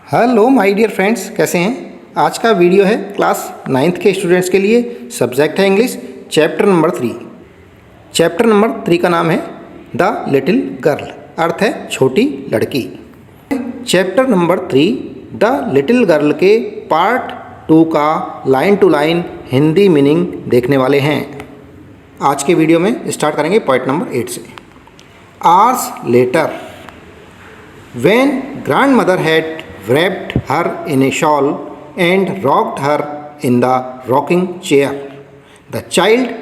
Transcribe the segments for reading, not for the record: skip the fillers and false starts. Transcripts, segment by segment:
Hello my dear friends, कैसे हैं। आज का वीडियो है क्लास 9th के स्टूडेंट्स के लिए। सब्जेक्ट है English, chapter number 3। Chapter number 3 का नाम है द लिटिल गर्ल, अर्थ है छोटी लड़की। Chapter number 3 the little girl के पार्ट 2 का line to line Hindi meaning देखने वाले हैं। आज के वीडियो में स्टार्ट करेंगे पॉइंट नंबर 8 से। Hours later, when grandmother had wrapped her in a shawl and rocked her in the rocking chair, the child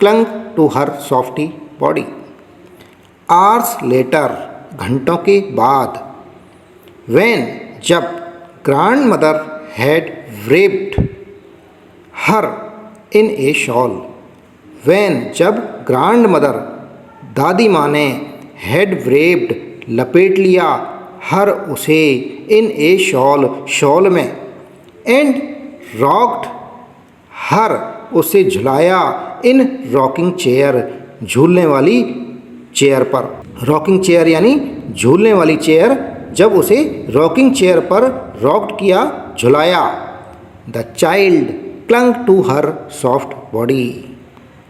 clung to her softy body. Hours later, घंटों के बाद, when जब grandmother had wrapped her in a shawl, when जब grandmother दादी माँ ने had wrapped लपेट लिया हर उसे इन ए शॉल शॉल में, एंड रॉक्ड हर उसे झुलाया इन रॉकिंग चेयर झूलने वाली चेयर पर। रॉकिंग चेयर यानी झूलने वाली चेयर, जब उसे रॉकिंग चेयर पर रॉक्ड किया, झुलाया। The child clung to her soft body.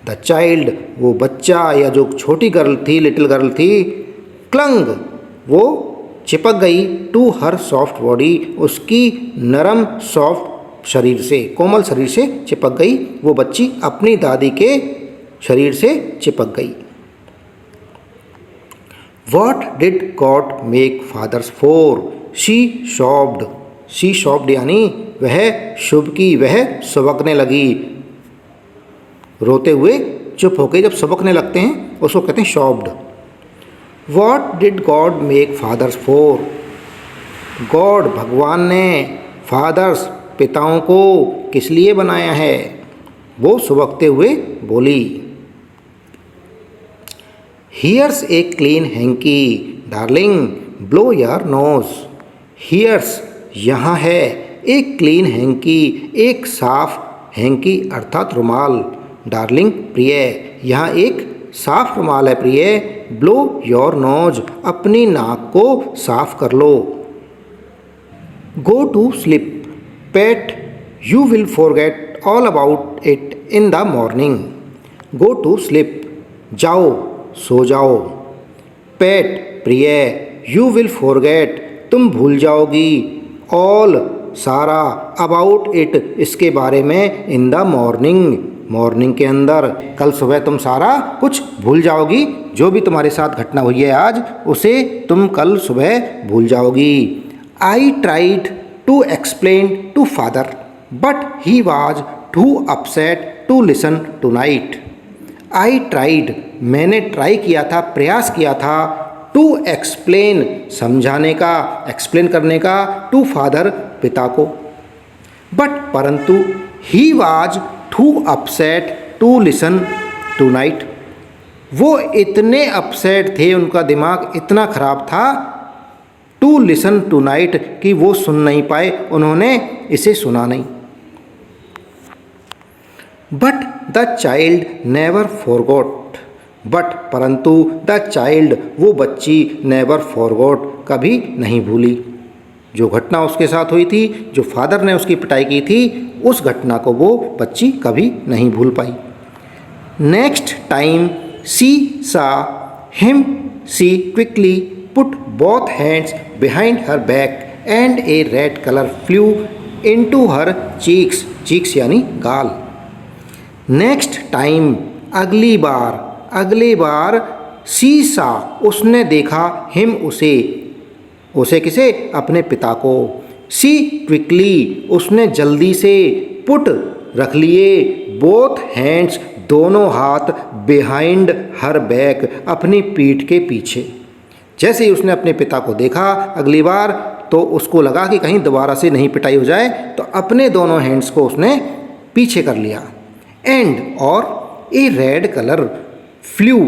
The child वो बच्चा या जो छोटी गर्ल थी, लिटिल गर्ल थी, क्लंग वो चिपक गई, टू हर सॉफ्ट बॉडी उसकी नरम सॉफ्ट शरीर से, कोमल शरीर से चिपक गई। वो बच्ची अपनी दादी के शरीर से चिपक गई। What did God make fathers for? She sobbed. She sobbed यानी वह शुबकी, वह सुबकने लगी। रोते हुए चुप होकर जब सुबकने लगते हैं उसको कहते हैं sobbed. What did God make fathers for? God भगवान ने फादर्स पिताओं को किस लिए बनाया है? वो सुबकते हुए बोली। Here's a clean hanky, darling, blow your nose. Here's यहाँ है, एक क्लीन हैंकी, एक साफ हैंकी अर्थात रुमाल, डार्लिंग प्रिय, यहाँ एक साफ रुमाल है प्रिय। ब्लो योर नोज, अपनी नाक को साफ कर लो। Go to sleep, pet, you will forget all about it in the morning. Go to sleep, जाओ, सो जाओ। पेट, प्रिय, यू विल फॉरगेट, तुम भूल जाओगी, ऑल, सारा, अबाउट इट, इसके बारे में, इन द मॉर्निंग, मॉर्निंग के अंदर, कल सुबह तुम सारा कुछ भूल जाओगी। जो भी तुम्हारे साथ घटना हुई है आज, उसे तुम कल सुबह भूल जाओगी। I tried to explain to father but he was too upset to listen tonight. I tried, मैंने ट्राई किया था, प्रयास किया था, टू एक्सप्लेन, समझाने का, एक्सप्लेन करने का, टू फादर, पिता को, बट परंतु, he was too upset to listen tonight, वो इतने अपसेट थे, उनका दिमाग इतना ख़राब था, टू लिसन टू नाइट कि वो सुन नहीं पाए, उन्होंने इसे सुना नहीं। But the child never forgot, but परंतु, द चाइल्ड वो बच्ची, नेवर फॉरगॉट कभी नहीं भूली। जो घटना उसके साथ हुई थी, जो फादर ने उसकी पिटाई की थी, उस घटना को वो बच्ची कभी नहीं भूल पाई। Next time she saw him, she quickly put both hands behind her back and a red color flew into her cheeks, cheeks यानी गाल। नेक्स्ट टाइम, अगली बार, अगले बार, she saw उसने देखा, him उसे, उसे किसे? अपने पिता को। she quickly उसने जल्दी से, put रख लिए, both hands दोनों हाथ, बिहाइंड हर बैक अपनी पीठ के पीछे। जैसे ही उसने अपने पिता को देखा अगली बार, तो उसको लगा कि कहीं दोबारा से नहीं पिटाई हो जाए, तो अपने दोनों हैंड्स को उसने पीछे कर लिया। एंड और, ए रेड कलर फ्लू,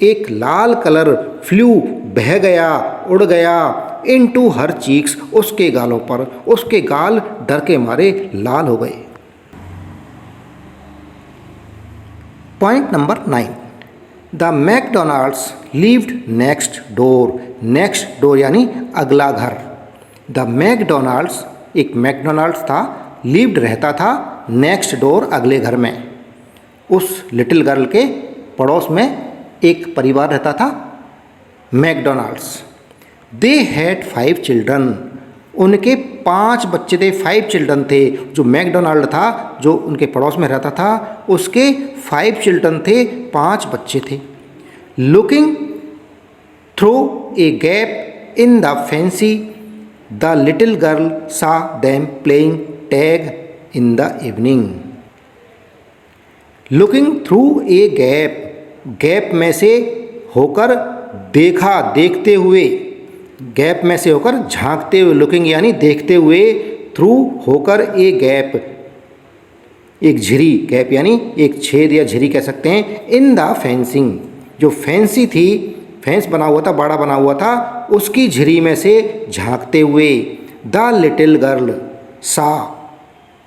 एक लाल कलर, फ्लू बह गया, उड़ गया, इनटू हर चीक्स उसके गालों पर, उसके गाल डर के मारे लाल हो गए। Point number 9, the McDonald's lived next door. Next door यानी अगला घर। द मैकडोनाल्ड्स, एक मैकडोनाल्ड्स था, लिव्ड रहता था नेक्स्ट डोर, अगले घर में। उस लिटिल गर्ल के पड़ोस में एक परिवार रहता था मैकडोनाल्ड्स। दे हैड 5 चिल्ड्रन, उनके 5 बच्चे थे, 5 चिल्ड्रन थे। जो मैकडोनाल्ड था, जो उनके पड़ोस में रहता था, उसके 5 चिल्ड्रन थे, 5 बच्चे थे। Looking through a gap in the fence, the little girl saw them playing tag in the evening. Looking through a gap, gap में से होकर देखा, देखते हुए, गैप में से होकर झांकते हुए, लुकिंग यानी देखते हुए, थ्रू होकर ए गैप, एक झिरी, गैप यानी एक छेद या झिरी कह सकते हैं। इन द फेंसिंग, जो फेंसी थी, फेंस बना हुआ था, बाड़ा बना हुआ था, उसकी झिरी में से झांकते हुए। द लिटिल गर्ल सा,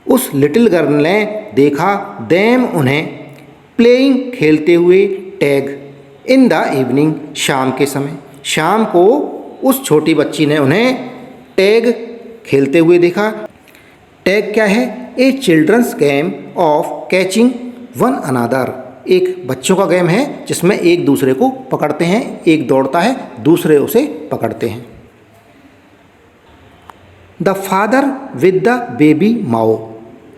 उस लिटिल गर्ल ने देखा, देम उन्हें, प्लेइंग खेलते हुए, टैग इन द इवनिंग, शाम के समय। शाम को उस छोटी बच्ची ने उन्हें टैग खेलते हुए देखा। टैग क्या है? A children's game of catching one another, एक बच्चों का गेम है जिसमें एक दूसरे को पकड़ते हैं, एक दौड़ता है, दूसरे उसे पकड़ते हैं। The father with the baby Mao,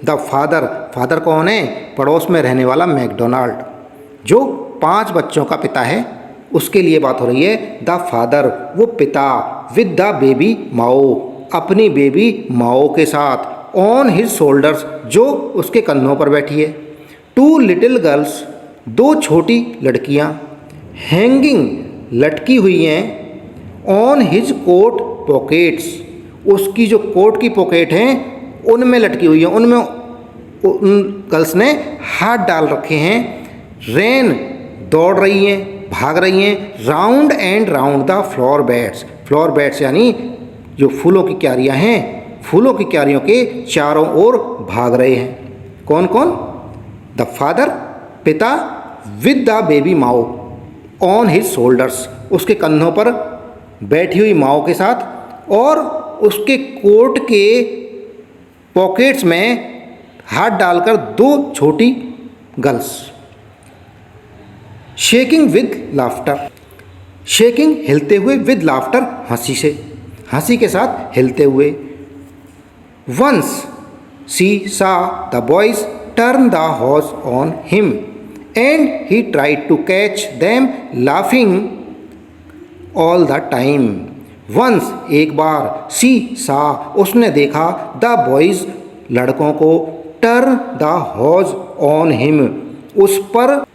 the father, father कौन है? पड़ोस में रहने वाला मैकडोनाल्ड, जो 5 बच्चों का पिता है, उसके लिए बात हो रही है। द फादर, वो पिता, विद द बेबी माओ, अपनी बेबी माओ के साथ, ऑन हिज शोल्डर्स, जो उसके कंधों पर बैठी है। 2 लिटिल गर्ल्स, 2 छोटी लड़कियां, हैंगिंग, लटकी हुई हैं, ऑन हिज कोट पॉकेट्स, उसकी जो कोट की पॉकेट हैं उनमें लटकी हुई हैं, उनमें उन गर्ल्स ने हाथ डाल रखे हैं। रेन, दौड़ रही हैं, भाग रही हैं। Round and round the floor beds, floor beds यानी जो फूलों की क्यारियां हैं, फूलों की क्यारियों के चारों ओर भाग रहे हैं। कौन कौन? द फादर, पिता, with the baby Mao, on his shoulders, उसके कंधों पर बैठी हुई माओ के साथ, और उसके कोट के पॉकेट्स में हाथ डालकर 2 छोटी girls. Shaking with laughter, shaking हिलते हुए, विद लाफ्टर हंसी से, हंसी के साथ हिलते हुए। Once she saw the boys turn the horse on him and he tried to catch them laughing all the time. Once, एक बार, सी सा, उसने देखा, द बॉयज, लड़कों को, turn the horse on him, उस पर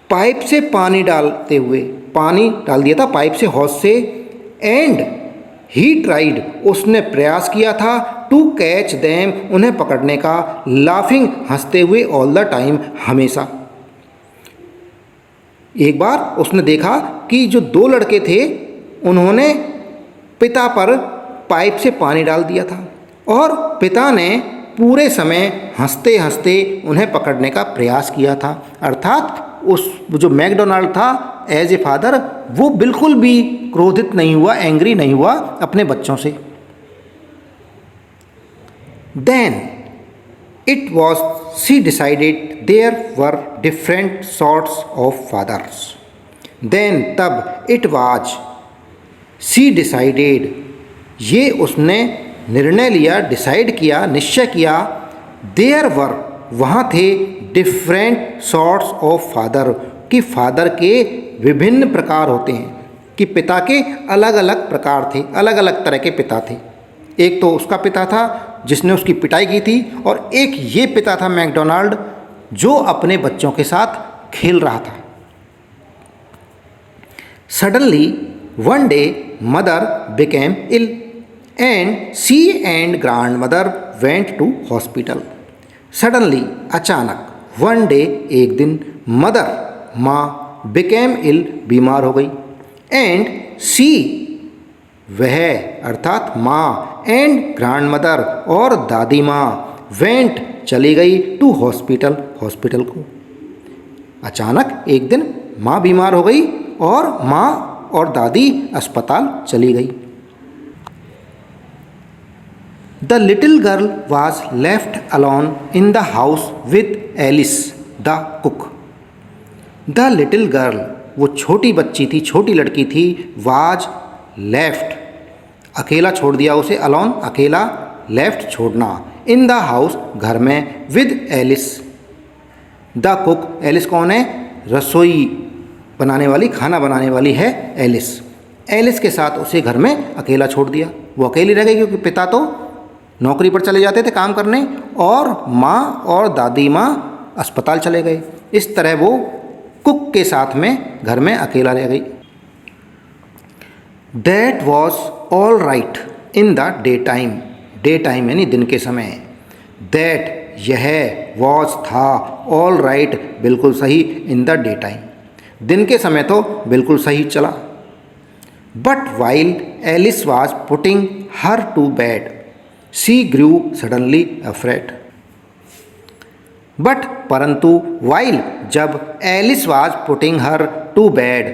पाइप से पानी डालते हुए, पानी डाल दिया था पाइप से, हॉर्स से। एंड ही ट्राइड, उसने प्रयास किया था, टू कैच देम, उन्हें पकड़ने का, लाफिंग, हंसते हुए, ऑल द टाइम, हमेशा। एक बार उसने देखा कि जो 2 लड़के थे उन्होंने पिता पर पाइप से पानी डाल दिया था, और पिता ने पूरे समय हंसते हंसते उन्हें पकड़ने का प्रयास किया था। अर्थात उस जो मैकडोनाल्ड था एज ए फादर, वो बिल्कुल भी क्रोधित नहीं हुआ, एंग्री नहीं हुआ अपने बच्चों से। Then it was she decided there were different sorts of fathers. Then, तब, इट वाज, सी डिसाइडेड, ये उसने निर्णय लिया, डिसाइड किया, निश्चय किया। देयर वर, वहाँ थे, डिफरेंट सॉर्ट्स ऑफ फादर, कि फादर के विभिन्न प्रकार होते हैं, कि पिता के अलग अलग प्रकार थे, अलग अलग तरह के पिता थे। एक तो उसका पिता था जिसने उसकी पिटाई की थी, और एक ये पिता था मैकडोनाल्ड जो अपने बच्चों के साथ खेल रहा था। Suddenly one day mother became ill and she and grandmother went to hospital. Suddenly, अचानक, वन डे, एक दिन, मदर, माँ, बिकेम इल, बीमार हो गई, एंड शी, वह, अर्थात माँ, एंड ग्रैंड मदर, और दादी माँ, वेंट, चली गई, टू हॉस्पिटल, हॉस्पिटल को। अचानक एक दिन माँ बीमार हो गई और माँ और दादी अस्पताल चली गई। The little girl was left alone in the house with Alice the cook. The little girl, वो छोटी बच्ची थी, छोटी लड़की थी, वाज लेफ्ट, अकेला छोड़ दिया उसे, अलोन अकेला, लेफ्ट छोड़ना, इन द हाउस घर में, with Alice the cook, Alice कौन है? रसोई बनाने वाली, खाना बनाने वाली है एलिस। एलिस के साथ उसे घर में अकेला छोड़ दिया। वो अकेली रह गई क्योंकि पिता तो नौकरी पर चले जाते थे काम करने, और माँ और दादी माँ अस्पताल चले गए। इस तरह वो कुक के साथ में घर में अकेला रह गई। That was all right in the day time, day time यानी दिन के समय। दैट यह, वॉज था, ऑल राइट बिल्कुल सही, इन द डे टाइम दिन के समय तो बिल्कुल सही चला। But while Alice was putting her to bed she grew suddenly afraid. But परंतु, वाइल जब, Alice was putting her to bed,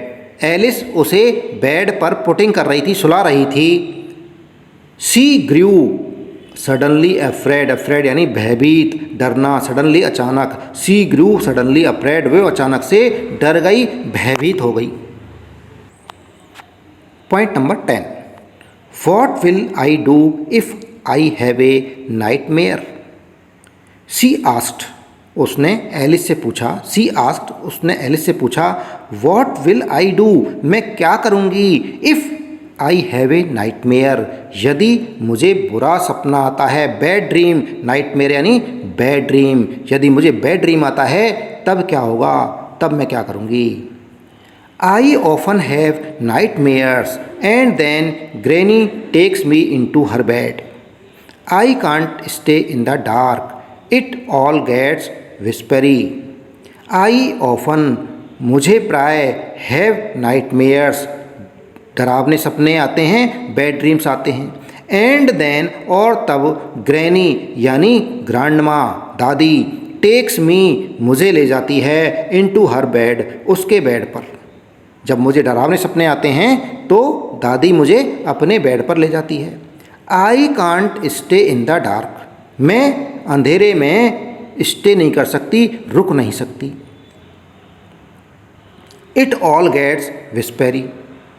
Alice उसे बेड पर पुटिंग कर रही थी, सुला रही थी, she grew suddenly afraid, afraid यानी भयभीत, डरना, सडनली अचानक, शी ग्रू सडनली अफ्रेड, वे अचानक से डर गई, भयभीत हो गई। Point number 10, what will I do if I have A nightmare? She asked, उसने एलिस से पूछा, सी आस्क्ड, उसने एलिस से पूछा, व्हाट विल आई डू, मैं क्या करूँगी, if I have A nightmare, यदि मुझे बुरा सपना आता है, बैड ड्रीम, नाइटमेयर यानी बैड ड्रीम, यदि मुझे बैड ड्रीम आता है तब क्या होगा, तब मैं क्या करूँगी। I often have nightmares and then granny takes me into her bed. I can't stay in the dark, it all gets whispery. I often, मुझे प्राय, हैव नाइटमेयर्स, डरावने सपने आते हैं, बैड ड्रीम्स आते हैं, एंड देन और तब, ग्रैनी यानी ग्रैंड माँ, दादी, टेक्स मी मुझे ले जाती है, इनटू हर बेड, उसके बेड पर। जब मुझे डरावने सपने आते हैं तो दादी मुझे अपने बेड पर ले जाती है। आई can't stay in the dark, मैं अंधेरे में स्टे नहीं कर सकती, रुक नहीं सकती। इट ऑल गेट्स विस्पेरी,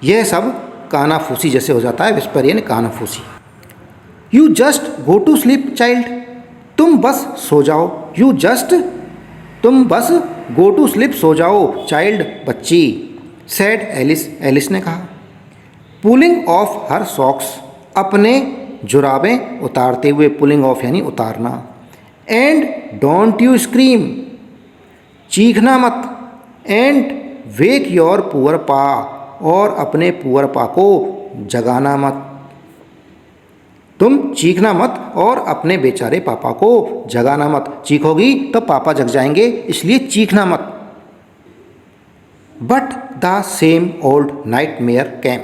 यह सब कानाफूसी जैसे हो जाता है, विस्पेरी यानी कानाफूसी। You just go to sleep child, तुम बस सो जाओ, यू जस्ट, तुम बस, गो टू स्लीप सो जाओ, चाइल्ड बच्ची, सेड एलिस, एलिस ने कहा। पुलिंग ऑफ हर सॉक्स, अपने जुराबें उतारते हुए, पुलिंग ऑफ यानी उतारना। एंड डोंट यू स्क्रीम, चीखना मत, एंड वेक योर पुअर पा, और अपने पुअर पा को जगाना मत, तुम चीखना मत और अपने बेचारे पापा को जगाना मत, चीखोगी तो पापा जग जाएंगे, इसलिए चीखना मत। But the same old nightmare came,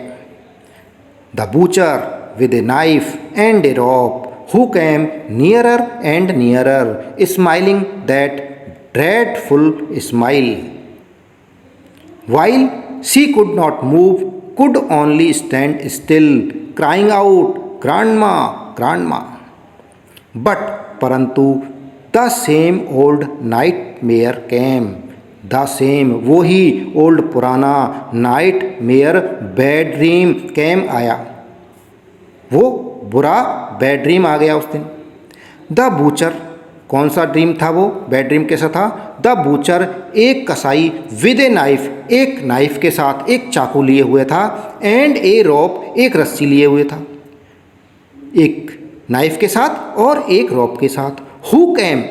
the butcher with a knife and a rope, who came nearer and nearer, smiling that dreadful smile. While she could not move, could only stand still, crying out, "Grandma, Grandma." But परंतु the same old nightmare came, the same वो ही old पुराना, nightmare bad dream, came आया, वो बुरा bad dream आ गया उस दिन। The butcher, कौन सा ड्रीम था वो, बैड ड्रीम कैसा था? द बूचर, एक कसाई, विद ए नाइफ, एक नाइफ के साथ, एक चाकू लिए हुए था, एंड ए रोप, एक रस्सी लिए हुए था, एक नाइफ के साथ और एक रोप के साथ। Who came,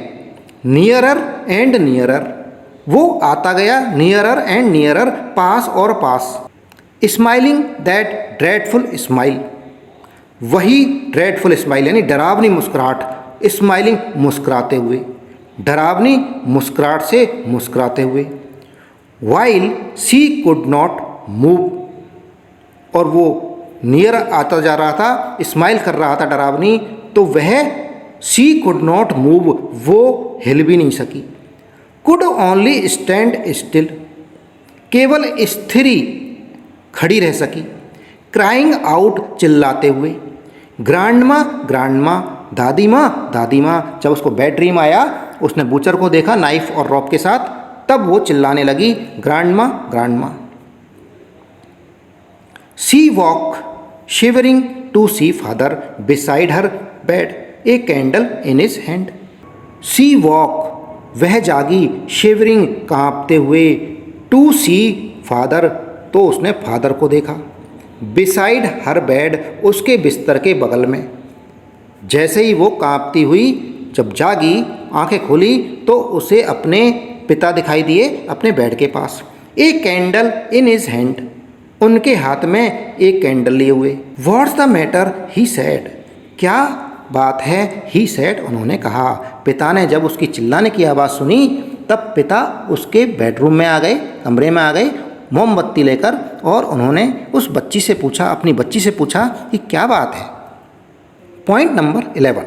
nearer and nearer, वो आता गया, नियरर एंड नियरर, पास और पास। स्माइलिंग दैट ड्रेडफुल स्माइल, वही ड्रेडफुल स्माइल यानी डरावनी मुस्कुराहट, स्माइलिंग मुस्कुराते हुए, डरावनी मुस्कुराहट से मुस्कुराते हुए। While she could not move, और वो नियर आता जा रहा था, स्माइल कर रहा था डरावनी, तो वह शी कुड नॉट मूव, वो हिल भी नहीं सकी। कुड ओनली स्टैंड स्टिल, केवल स्थिर खड़ी रह सकी। क्राइंग आउट, चिल्लाते हुए। ग्रैंडमा, ग्रैंडमा, दादी माँ, दादी माँ। जब उसको बैड ड्रीम आया, उसने बूचर को देखा नाइफ और रॉप के साथ, तब वो चिल्लाने लगी ग्रैंड माँ, grandma. She woke shivering to see father beside her bed, a candle in his hand. She woke वह जागी, शिवरिंग कांपते हुए, टू सी फादर तो उसने फादर को देखा, बिसाइड हर बेड उसके बिस्तर के बगल में। जैसे ही वो कांपती हुई जब जागी, आंखें खोली तो उसे अपने पिता दिखाई दिए अपने बेड के पास। A candle in his hand, उनके हाथ में एक कैंडल लिए हुए। What's the matter he said, क्या बात है ही सेड, उन्होंने कहा। पिता ने जब उसकी चिल्लाने की आवाज़ सुनी तब पिता उसके बेडरूम में आ गए, कमरे में आ गए मोमबत्ती लेकर, और उन्होंने उस बच्ची से पूछा, अपनी बच्ची से पूछा कि क्या बात है। Point number 11,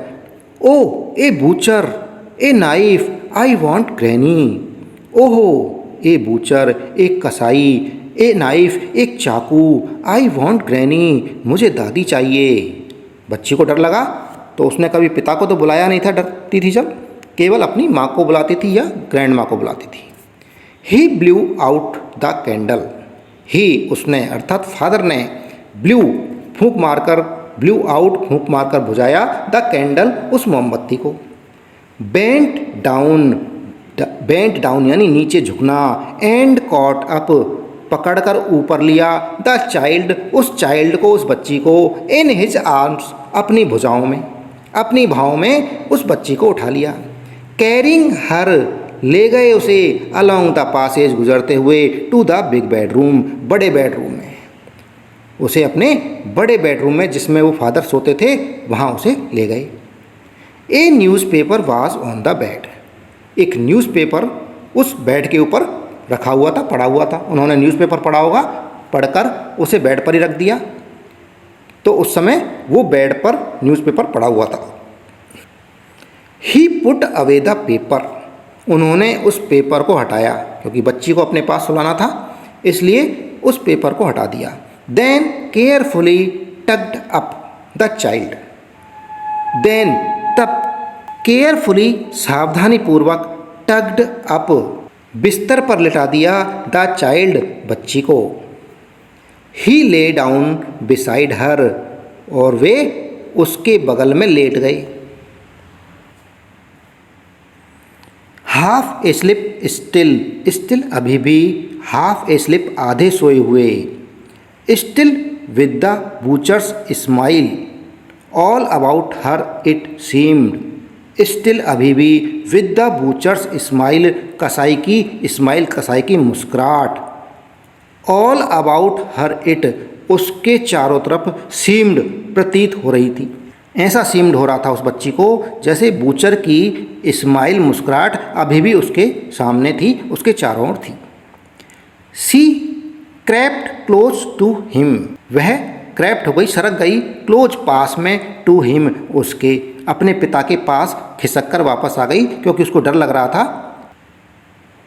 oh a butcher a knife I want granny. ओहो ए बूचर एक कसाई, ए नाइफ एक चाकू, आई वॉन्ट ग्रैनी मुझे दादी चाहिए। बच्ची को डर लगा तो उसने कभी पिता को तो बुलाया नहीं था, डरती थी जब, केवल अपनी माँ को बुलाती थी या ग्रैंड माँ को बुलाती थी। ही ब्लू आउट द कैंडल, ही उसने अर्थात फादर ने, ब्लू फूंक मारकर, ब्लू आउट फूंक मारकर बुझाया, द कैंडल उस मोमबत्ती को। बेंट डाउन यानी नीचे झुकना, एंड कॉट अप पकड़कर ऊपर लिया, द चाइल्ड उस चाइल्ड को, उस बच्ची को, इन हिज आर्म्स अपनी भुजाओं में, अपनी भावों में उस बच्ची को उठा लिया। कैरिंग हर ले गए उसे, अलोंग द पासेज गुजरते हुए, टू द बिग बेडरूम बड़े बेडरूम में, उसे अपने बड़े बेडरूम में जिसमें वो फादर सोते थे वहाँ उसे ले गए। ए newspaper was on the bed, एक न्यूज़पेपर उस बेड के ऊपर रखा हुआ था, पड़ा हुआ था। उन्होंने न्यूज़पेपर पढ़ा होगा, पढ़कर उसे बेड पर ही रख दिया, तो उस समय वो बेड पर न्यूज़पेपर पड़ा हुआ था। ही पुट अवे द पेपर, उन्होंने उस पेपर को हटाया, क्योंकि बच्ची को अपने पास सुलाना था इसलिए उस पेपर को हटा दिया। Then carefully tucked up the child, then तब केयरफुली सावधानी पूर्वक, टग्ड अप बिस्तर पर लिटा दिया, द चाइल्ड बच्ची को। ही ले डाउन बिसाइड हर, और वे उसके बगल में लेट गए। Half asleep still, still अभी भी, हाफ ए स्लिप आधे सोए हुए, still with the butcher's smile, all about her it seemed, still अभी भी, विद द बूचर्स स्माइल कसाई की स्माइल, कसाई की मुस्कुराहट, ऑल अबाउट हर इट उसके चारों तरफ सीम्ड प्रतीत हो रही थी। ऐसा सीम्ड हो रहा था उस बच्ची को जैसे बूचर की स्माइल मुस्कुराहट अभी भी उसके सामने थी, उसके चारों ओर थी। सी क्रैप्ट क्लोज टू हिम, वह क्रैप्ट हो गई, सरक गई, क्लोज पास में, टू हिम उसके, अपने पिता के पास खिसक कर वापस आ गई क्योंकि उसको डर लग रहा था।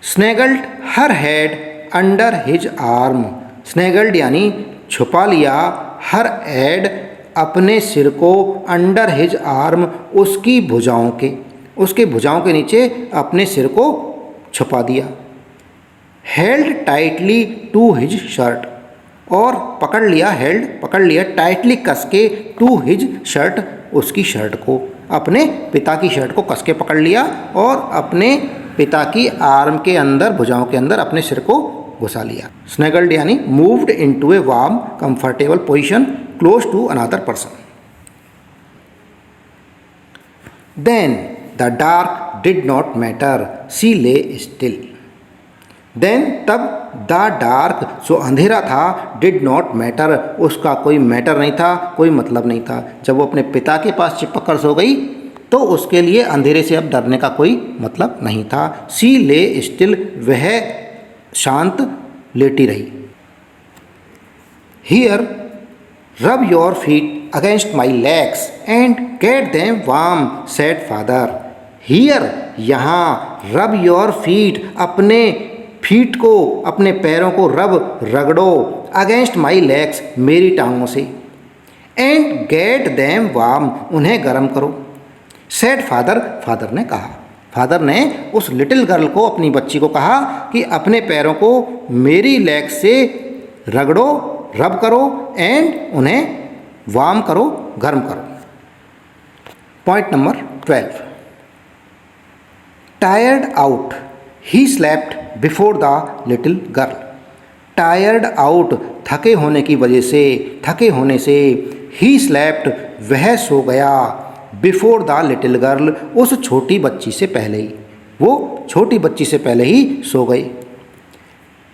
Snuggled her head under his arm, snuggled यानी छुपा लिया, हर हेड अपने सिर को, अंडर हिज आर्म उसकी भुजाओं के, उसके भुजाओं के नीचे अपने सिर को छुपा दिया। Held tightly to his shirt, और पकड़ लिया, हेल्ड पकड़ लिया, टाइटली कस के, टू हिज शर्ट उसकी शर्ट को, अपने पिता की शर्ट को कस के पकड़ लिया और अपने पिता की आर्म के अंदर, भुजाओं के अंदर अपने सिर को घुसा लिया। स्नेगल्ड यानी moved into a warm comfortable position close to another person. Then the dark did not matter, she lay still, then तब द डार्क जो अंधेरा था, डिड नॉट मैटर उसका कोई मैटर नहीं था, कोई मतलब नहीं था। जब वो अपने पिता के पास चिपक कर सो गई तो उसके लिए अंधेरे से अब डरने का कोई मतलब नहीं था। सी ले स्टिल, वह शांत लेटी रही। Here rub your feet against my legs and get them warm, said father. Here यहाँ, रब योर फीट अपने फीट को, अपने पैरों को रब रगड़ो, अगेंस्ट माई लेग्स मेरी टांगों से, एंड गेट देम वार्म उन्हें गर्म करो, सेड फादर, फादर ने कहा, फादर ने उस लिटिल गर्ल को, अपनी बच्ची को कहा कि अपने पैरों को मेरी लेग से रगड़ो, रब करो एंड उन्हें वार्म करो, गर्म करो। Point number 12, tired out he slept before the little girl. Tired out, थके होने की वजह से, थके होने से, ही स्लेप्ट, वह सो गया, बिफोर द लिटिल गर्ल, उस छोटी बच्ची से पहले ही, वो छोटी बच्ची से पहले ही सो गई।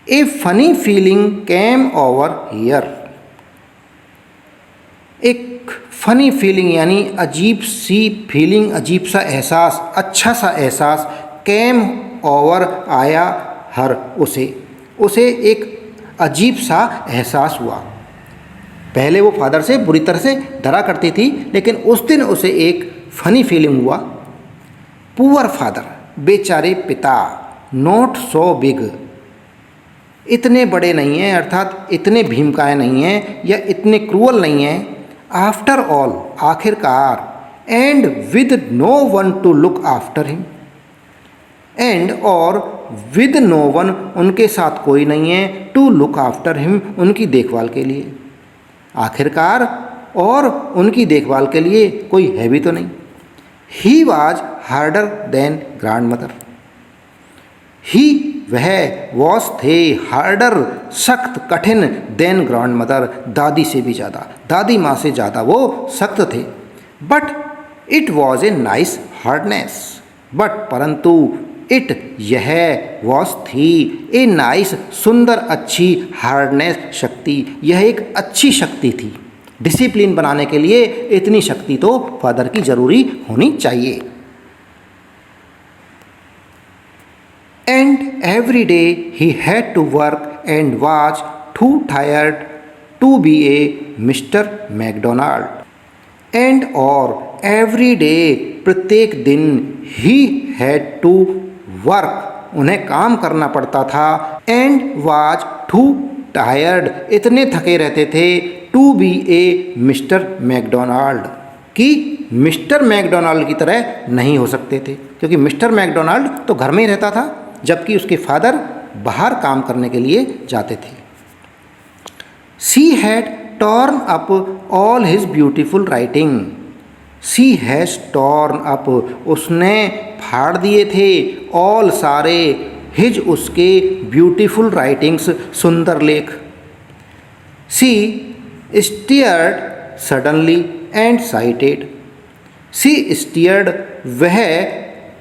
ए funny feeling came over here. एक फनी फीलिंग यानी अजीब सी फीलिंग, अजीब सा एहसास, अच्छा सा एहसास, केम ओवर, आया, हर, उसे एक अजीब सा एहसास हुआ। पहले वो फादर से बुरी तरह से डरा करती थी, लेकिन उस दिन उसे एक फनी फीलिंग हुआ। पुअर फादर, बेचारे पिता, नॉट सो बिग, इतने बड़े नहीं हैं, अर्थात इतने भीमकाय नहीं हैं या इतने क्रूअल नहीं हैं। आफ्टर ऑल, आखिरकार, and with no one to look after him, and और विद नो वन, उनके साथ कोई नहीं है, टू लुक आफ्टर हिम, उनकी देखभाल के लिए। आखिरकार और उनकी देखभाल के लिए कोई है भी तो नहीं। He was harder than grandmother. He, वह, वॉज थे, हार्डर, सख्त, कठिन, देन ग्रैंड मदर, दादी से भी ज़्यादा, दादी माँ से ज़्यादा वो सख्त थे। But it was a nice hardness, but परंतु, इट, यह, वॉज थी, ए नाइस, सुंदर, अच्छी, हार्डनेस, शक्ति, यह एक अच्छी शक्ति थी। डिसिप्लिन बनाने के लिए इतनी शक्ति तो फादर की ज़रूरी होनी चाहिए। And every day he had to work and was too tired to be a Mr McDonald. And और एवरी डे, प्रत्येक दिन, ही हैड टू वर्क, उन्हें काम करना पड़ता था, एंड वाज टू टायर्ड, इतने थके रहते थे, to be a Mr McDonald, कि मिस्टर मैकडोनाल्ड की तरह नहीं हो सकते थे, क्योंकि मिस्टर मैकडोनाल्ड तो घर में ही रहता था, जबकि उसके फादर बाहर काम करने के लिए जाते थे। She had torn up all his beautiful writing. She has torn up, उसने फाड़ दिए थे, ऑल, सारे, हिज, उसके, ब्यूटीफुल राइटिंग्स, सुंदर लेख। She stirred suddenly and sighed. She stirred, वह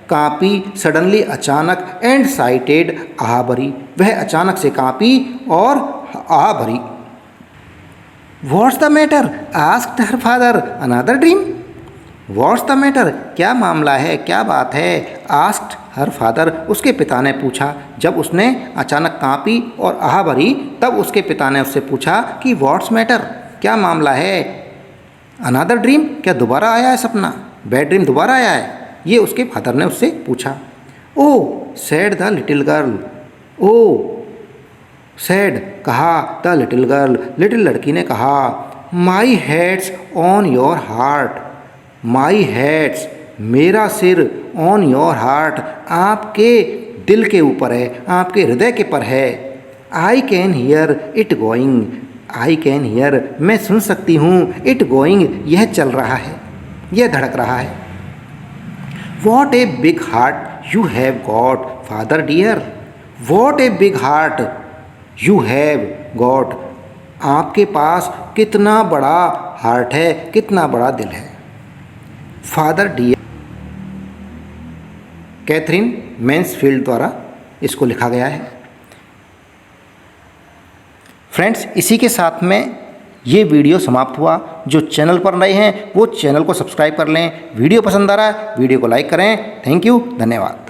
कांपी, सडनली, अचानक, एंड साइटेड, आह भरी, वह अचानक से कांपी और आह भरी। What's the matter asked her father, another dream. What's the matter, क्या मामला है, क्या बात है, आस्क्ड हर फादर, उसके पिता ने पूछा। जब उसने अचानक कांपी और आह भरी, तब उसके पिता ने उससे पूछा कि व्हाट्स मैटर, क्या मामला है। अनदर ड्रीम, क्या दोबारा आया है सपना, बैड ड्रीम दोबारा आया है, ये उसके फादर ने उससे पूछा। Oh said the little girl, oh said, कहा, द लिटिल गर्ल, लिटिल लड़की ने कहा। My head's on your heart, my head's, मेरा सिर, ऑन योर हार्ट, आपके दिल के ऊपर है, आपके हृदय के पर है। I can hear it going, I can hear, मैं सुन सकती हूँ, इट गोइंग, यह चल रहा है, यह धड़क रहा है। What a big heart you have got father dear, what a big heart you have got, आपके पास कितना बड़ा हार्ट है, कितना बड़ा दिल है। फादर डियर, कैथरीन मैन्सफील्ड द्वारा इसको लिखा गया है। फ्रेंड्स, इसी के साथ में ये वीडियो समाप्त हुआ। जो चैनल पर नए हैं वो चैनल को सब्सक्राइब कर लें। वीडियो पसंद आ रहा है वीडियो को लाइक करें। थैंक यू, धन्यवाद।